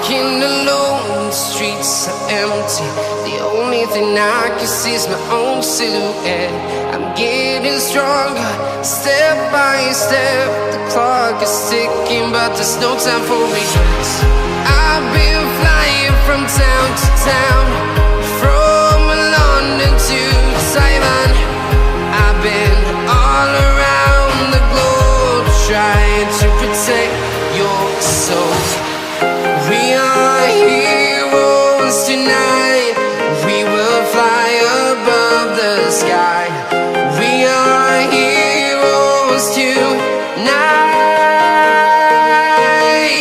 Walking alone, the streets are empty. The only thing I can see is my own silhouette. I'm getting stronger, step by step. The clock is ticking, but there's no time for regrets. I've been flying from town to town, from London to Taiwan. I've been all around the globe, trying to protect your soul. We are heroes tonight. We will fly above the sky. We are heroes tonight.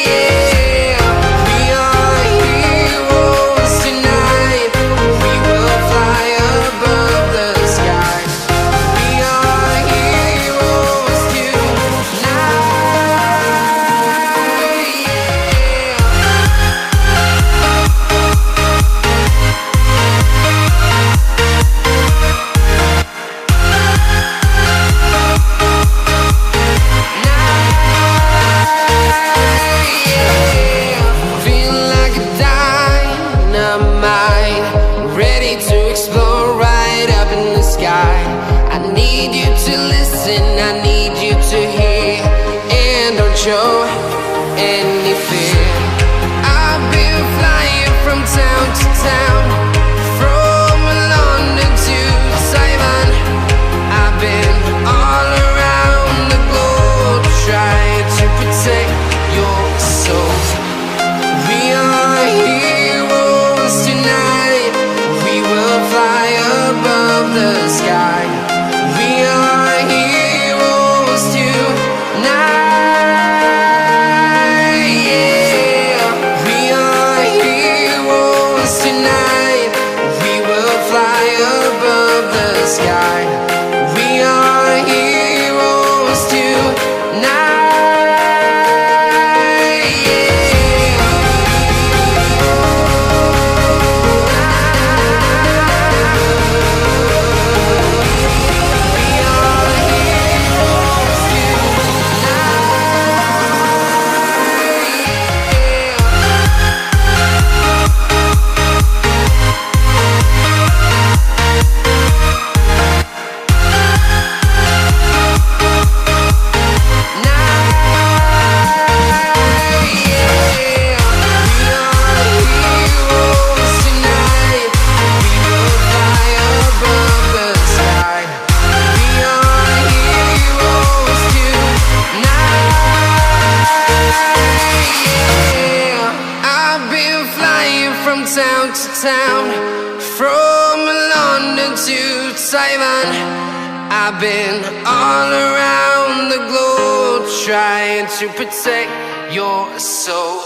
Yeah. We are heroes tonight. We will fly above the sky. We are heroes tonight. I need you to hear, and don't show any fear. I've been flying from town to town, from London to Taiwan. I've been all around the globe, trying to protect your soul. We are heroes tonight. We will fly above the sky. We are heroes tonight. Yeah. We are heroes tonight. We will fly above the sky. We are heroes tonight. Town to town, from London to Taiwan. I've been all around the globe, trying to protect your soul.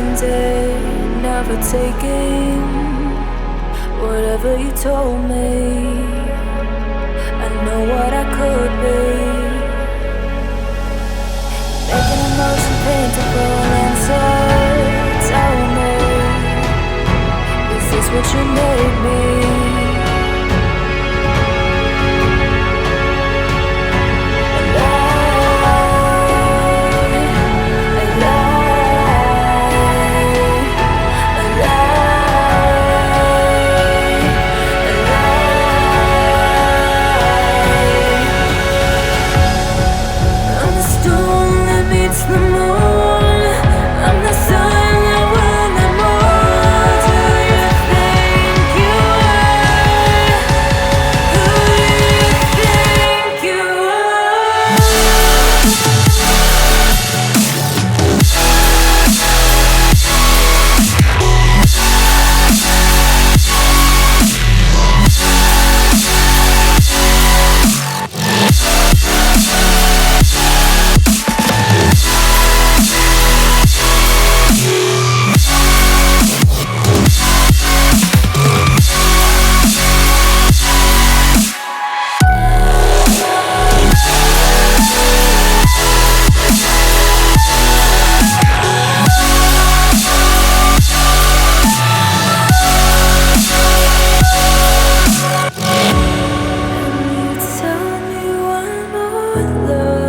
ended, never taking whatever you told me. I know what I could be, making emotion paintable and so tell me, is this what you made me? Tell me one more love.